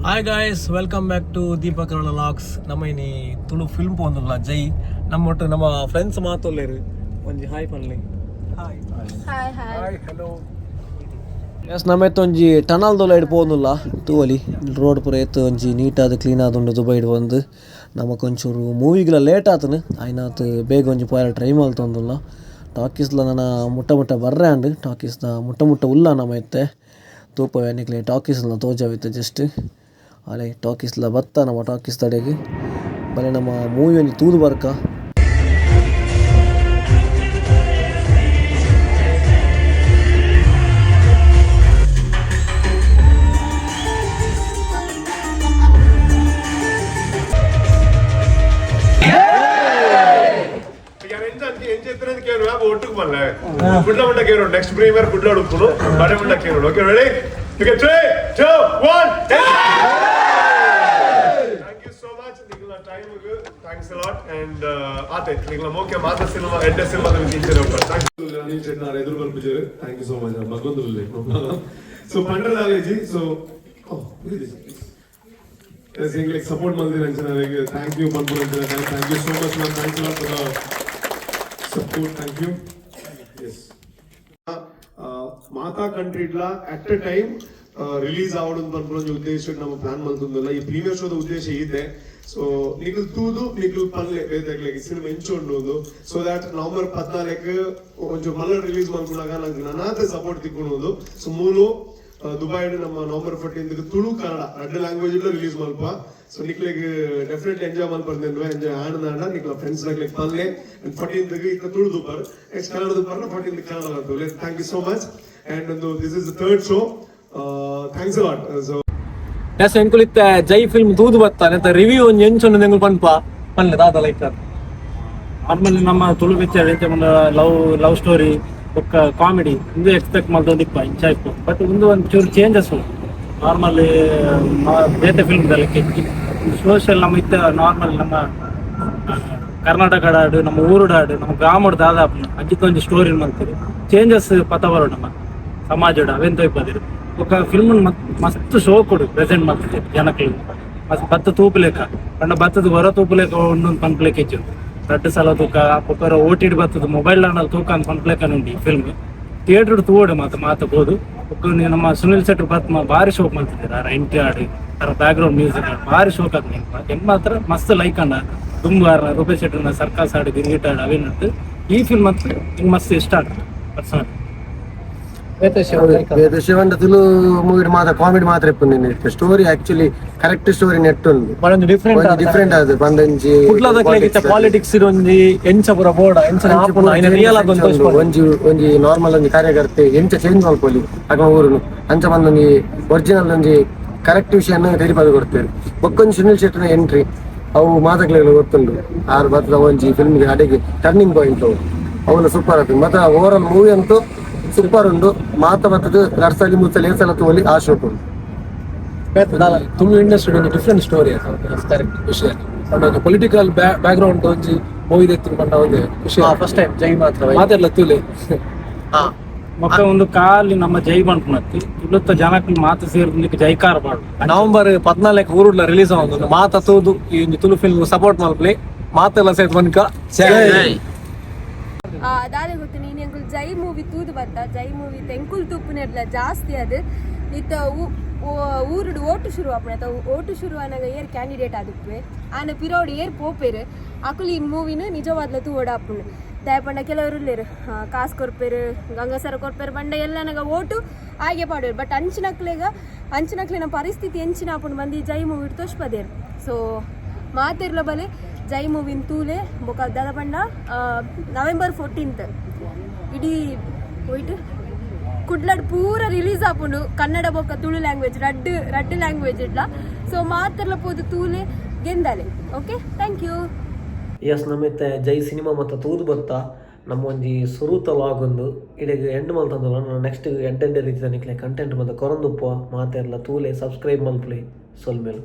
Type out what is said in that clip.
Hi guys, welcome back to Deepakaralavlogs. ನಮ್ಮ ಇನಿ Tulu film ಪೋಂದುಲ್ಲ ಜೈ ನಮ್ಮೊಟ್ಟು ನಮ್ಮ ಫ್ರೆಂಡ್ಸ್ ಮಾತೊಲ್ಲೇರು ಒಂಜಿ ಹಾಯ್ ಪನ್ಲಿ. Hi hello. ಎಸ್ ನಮ್ಮೆತ್ತ ಒಂಜಿ ಟನಲ್ ದೊಲೈಡ್ ಪೋಂದುಲ್ಲ ತೂವಲಿ ರೋಡ್ ಪೂರ ಎತ್ತು ಒಂಜಿ ನೀಟಾದ ಕ್ಲೀನ್ ಆದುಂಡು ದುಬೈಡ್ ಬಂದು ನಮಕೊಂಚೂರು ಮೂವಿಗಳ ಲೇಟ್ ಆತನು ಆಯ್ನಾತ್ ಬೇಗ ಒಂಜಿ ಪೋಯರ ಟ್ರೈ ಮಲ್ತೊಂದುಲ್ಲ. ಟಾಕೀಸ್ಲ ನನ್ನ ಮುಟ್ಟ ಬರ್ರೆ ಅಂಡು ಟಾಕೀಸ್ದ ಮುಟ್ಟ ಉಲ್ಲ ನಮ್ಮ ಎತ್ತೆ ತೂಪ ಎನ್ನಿಕ್ಲೆ ಟಾಕೀಸ್ಲ ತೋಜಾವಿತ್ತು ಜಸ್ಟ್ ಅಲೆ ಟಾಕೀಸ್ಲ ಬತ್ತ ನಮ್ಮ ಟಾಕೀಸ್ ತಡೆಗೆ ಬಲೆ ನಮ್ಮ ಮೂವಿ ಒಂದು ತೂದು ಬರ್ಕ next premier kudla udupunu bade munda kenu. Okay, ready? Okay, 3 2 1 thank you so much ningala time gu thanks a lot and ate ningala moke maata cinema edda cinema da vinchere uppa thank you ni chetna edur barpujere thank you so much bhagwantulle so pandalaji so oh as like support maldi ranjana thank you panpur ranjana thank you so much man, thanks a lot for the support, thank you. Yes. ಮಾತಾ ಕಂಟ್ರಿಡ್ಲ at a time release ಆವಡೊಂದು ಬರ್ಕೊಳ್ಳೋ ಉದ್ದೇಶ ನಮ್ಮ plan ಮಾಡ್ತಂದಲ್ಲ ಈ premier ಶೋದ ಉದ್ದೇಶ ಇದೆ. So Nikhil ತೂದು ನಿಖಿಲ್ ಪಲ್ಲೆ ಬೇದಾಗ್ಲಿಕ್ಕೆ ಸಿನಿಮಾ ಎಂಚೊಂಡೋದು ಸೊ ದಟ್ ನವೆಂಬರ್ 14 ಒಂಚೂರು ಮಲ್ಲ ರಿಲೀಸ್ ಮಾಡ್ಕೊಂಡಾಗ ನಂಗೆ ನನ್ನಾದ ಸಪೋರ್ಟ್ ತಿಕ್ಕೊಳೋದು. ಸೊ ಮೂಲು ದುಬೈ ನಮ್ಮ November 14 Tulu Kannada 2 language release ಮಲ್ಪ. ಸೊ ನಿಕ್ಲೆಗೆ ಡೆಫಿನೆಟ್ಲಿ ಎಂಜಾಯ್ ಮಲ್ಪರ್ದೇನ್ವೆ ಎಂಜಾಯ್ ಆಂಡ ನಿಕ್ಲ ಫ್ರೆಂಡ್ಸ್ ಆಗ್ಲಿಕ್ಕೆ ಪಲ್ಲೆ 14 ಇತ್ತ ತುಳು ದುಬಾರ್ ನೆಕ್ಸ್ಟ್ ಕನ್ನಡ ದುಬಾರ್ನ 14 ಕನ್ನಡ ಬರ್ತವೆ. Thank you so much and ಒಂದು this is the third show. Thanks a lot. So yes ಎಂಕುಲಿತ್ತ ಜೈ ಫಿಲ್ಮ್ ತೂದು ಬತ್ತ ನೆತ್ತ ರಿವ್ಯೂ ಒಂಜಿ ಎಂಚೊಂದು ಎಂಗುಲ್ ಪನ್ಲೆ ದಾದ ಲೈಕ್ ನಾರ್ಮಲಿ ನಮ್ಮ ತುಳು ಪಿಕ್ಚರ್ ಲವ್ ಸ್ಟೋರಿ ಬೊಕ್ಕ ಕಾಮಿಡಿ ಇಂದು ಎಕ್ಸ್ಪೆಕ್ಟ್ ಮಾಡ್ದೊಂದಿಪ್ಪ ಇಂಚ ಇಪ್ಪು ಬಟ್ ಇಂದು ಒಂಚೂರು ಚೇಂಜಸ್ ನಾರ್ಮಲಿ ಬೇತೆ ಫಿಲ್ಮ್ದಲ್ಲಿ ಸೋಷಿಯಲ್ ನಮ್ಮ ಇತ್ತ ನಾರ್ಮಲ್ ನಮ್ಮ ಕರ್ನಾಟಕ ಹಾಡು ನಮ್ಮ ಊರುಡ ಹಾಡು ನಮ್ಮ ಗ್ರಾಮದ ದಾದಾಪು ಅಜ್ಜಿತ್ತೊಂದು ಸ್ಟೋರಿ ಮಾಡ್ತೀರಿ ಚೇಂಜಸ್ ಪತ ಬರೋಡು ನಮ್ಮ ಸಮಾಜದ ಅವೆಂತ ಇಪ್ಪದಿರು ఒక ఫిల్మ్ మస్తు షో కొడు ప్రెసెంట్ ಮಾಡ್ತಿದ್ದೆ ಜನಕ್ಕೆ ಮಸ್ತ್ ಬತ್ತ ತೂಪುಲೇಕ ಪಂಡ ಬತ್ತದ ಹೊರ ತೂಪುಲೇಕ ಒಂದೊಂದು ಪನ್ಪ್ಲೇಕ ಇಚ್ಚು ರಟ್ಟು ಸಲ ತೂಕ ಒಬ್ಬರ ಓಟಿಡ್ ಬತ್ತದ ಮೊಬೈಲ್ ನಲ್ಲಿ ತೂಕ ಅಂತ ಪನ್ಪ್ಲೇಕ ಉಂಟು ಫಿಲ್ಮ್ ಥಿಯೇಟರ್ ತೂವಡು ಮಾತಬಹುದು ನಮ್ಮ ಸುನಿಲ್ ಶೆಟ್ಟಿ ಬತ್ ಭಾರಿ ಶೋಕ್ ಮಾಡ್ತಿದ್ದಾರೆ ಎಂಟಿ ಹಾಡು ಅದ್ರ ಬ್ಯಾಕ್ ಗ್ರೌಂಡ್ ಮ್ಯೂಸಿಕ್ ಹಾಡು ಭಾರಿ ಶೋಕ್ ಆದ್ ಹೆಂಗ್ ಮಾತ್ರ ಮಸ್ತ್ ಲೈಕ್ ಅಂಡ ತುಂಬ ರೂಪೇಶ್ ಶೆಟ್ಟಿ ಸರ್ಕಾಸ್ ಹಾಡು ಗಿರ್ಗಿಟ್ ಹಾಡು ಅವೇನಂತ ಈ ಫಿಲ್ಮ್ ಮಾತ್ರ ಹಿಂಗ್ ಮಸ್ತ್ ಇಷ್ಟ ಆಗ್ತದೆ ಪರ್ಸನಲ್. ಶಿವಂಡ ತುಳು ಮೂವಿ ಮಾತ್ರ ಕಾಮಿಡಿ ಮಾತ್ರ ಇಪ್ಪುಂಡು story actually correct story net ಉಂಡು ಡಿಫರೆಂಟ್ ಆದ್ ಬಂದಂಜಿ ಪಾಲಿಟಿಕ್ಸ್ ಒಂಜಿ ಎಂಚ ಪುರ ಬೋಡ ಒಂಜಿ ನಾರ್ಮಲ್ ಒಂಜಿ ಕಾರ್ಯಕರ್ತೆ ಎಂಚ ಚೇಂಜ್ ಮಲ್ಪೊಲಿ ಅಗ ಊರುನು ಅಂಚ ಬಂದೊಂಜಿ ಒರಿಜಿನಲ್ ಒಂಜಿ ಕರೆಕ್ಟ್ ವಿಷಯನ ತೆರಿಪದು ಕೊಡ್ತೇವೆ. ಬೊಕ್ಕೊಂಜಿ ಸುನಿಲ್ ಶೆಟ್ಟಿನ ಎಂಟ್ರಿ ಅವು ಮಾತುಗಳು ಗೊತ್ತುಂಡು ಆರು ಬತ್ತದ ಒಂಜಿ ಫಿಲ್ಮ್ಗೆ ಅಡೆಗೆ ಟರ್ನಿಂಗ್ ಪಾಯಿಂಟ್ ಅವನು ಸೂಪರ್ ಆಗ್ತದೆ ಮತ್ತೆ ಓವರ್ ಆಲ್ ಮೂವಿ ಅಂತೂ ಸೂಪರ್ ಉಂಡು. ಮಾತ ಬರ್ತದೆ ನರ್ಸಲಿ ಮುಚ್ಚಲಿ ಏಸಲ ತೋಲಿ ಆ ಶೋಕ್ ಉಂಟು. ತುಳು ಇಂಡಸ್ಟ್ರಿ ಒಂದು ಡಿಫ್ರೆಂಟ್ ಸ್ಟೋರಿ ಕರೆಕ್ಟ್ ವಿಷಯ ಒಂದು ಪೊಲಿಟಿಕಲ್ ಬ್ಯಾಕ್ ಗ್ರೌಂಡ್ ಒಂಜಿ ಮೂವಿ ಎತ್ತಿ ಬಂದ ಒಂದು ವಿಷಯ ಫಸ್ಟ್ ಟೈಮ್ ಜೈ ಮಾತ್ರ ಮಾತೆಲ್ಲ ತುಳಿ ಮತ್ತೆ ಒಂದು ಕಾಲಿ ನಮ್ಮ ಜೈ ಬಂಟ್ನತ್ತಿ ಇಲ್ಲುತ್ತ ಜನಕ್ಕೆ ಮಾತು ಸೇರ್ಲಿಕ್ಕೆ ಜೈಕಾರ ಮಾಡು ನವೆಂಬರ್ 14 ಊರುಡ್ಲ ರಿಲೀಸ್ ಆಗೋದು ಮಾತ ತೂದು ಈ ಒಂದು ತುಳು ಫಿಲ್ಮ್ ಸಪೋರ್ಟ್ ಮಾಡ್ಲಿ ಮಾತೆಲ್ಲ ಸೇರ್ ಬಂದ್ಕ ಅದಾದ ಗೊತ್ತು ನೀನು ಎಂಕುಲ್ ಜೈ ಮೂವಿ ತೂದು ಬತ್ತ ಜೈ ಮೂವಿ ತೆಂಕುಲ್ ತುಪ್ಪುನೆರ್ಲ ಜಾಸ್ತಿ ಅದು ಇತ್ತ ಊರುಡು ಓಟು ಶುರು ಆಪಣ ಓಟು ಶುರು ಆನಾಗ ಏರ್ ಕ್ಯಾಂಡಿಡೇಟ್ ಆದುಪ್ಪೆ ಆನ ಪಿರೋಡು ಏರ್ ಪೋಪೇರು ಅಕುಲು ಈ ಮೂವಿನ ನಿಜವಾದ್ಲ ತೂವಡ ಆಪುಂಡು ದಯಪಂಡ ಕೆಲವರು ಇಲ್ಲೇರು ಕಾಸು ಕೊರ್ಪೇರು ಗಂಗಸರ ಕೊರ್ಪೇರು ಬಂಡ ಎಲ್ಲ ನನಗೆ ಓಟು ಹಾಗೆ ಪಾಡೋರು ಬಟ್ ಅಂಚಿನಕ್ಲಿನ ಪರಿಸ್ಥಿತಿ ಎಂಚಿನ ಆಪುಂಡು ಮಂದಿ ಜೈ ಮೂವಿ ತೋಷ್ಪದೇರು. ಸೊ ಮಾತಿರ್ಲ ಬಲೆ ಜೈ ಮೂವಿನ ತೂಲೆ ಬೊಕ ದಾದ ಪಂಡ ನವೆಂಬರ್ 14 ಇಡೀ ಹೋಯ್ತು ಕುಡ್ಲಡ್ ಪೂರ ರಿಲೀಸ್ ಆಪುಂಡು ಕನ್ನಡ ಬೊಕ್ಕ ತುಳು ಲ್ಯಾಂಗ್ವೇಜ್ ರಡ್ಡು ಲ್ಯಾಂಗ್ವೇಜ್ ಇಡ್ಲ. ಸೊ ಮಾತಿರ್ಲ ಪೋದು ತೂಲೆ ಗೆಂದಲೆ. Okay, thank you. ಎಸ್ ನಮ್ಮೆತ್ತ ಜೈ ಸಿನಿಮಾ ಮತ್ತು ತೂದು ಬತ್ತ ನಮ್ಮ ಒಂಜಿ ಸುರುತ ಲಾಗೊಂದು ಇಡೆಗೆ ಎಂಡ್ ಮಲ್ತಂದಲ್ಲ ನಾನು ನೆಕ್ಸ್ಟ್ ಎಡ್ಡೆ ರೀತಿ ನಿಕ್ಲೆ ಕಂಟೆಂಟ್ ಮತ್ತು ಕೊರಂದುಪ್ಪ ಮಾತೆಲ್ಲ ತೂಲೆ ಸಬ್ಸ್ಕ್ರೈಬ್ ಮಲ್ಪ್ಲಿ ಸೊಲ್ಮೇಲು.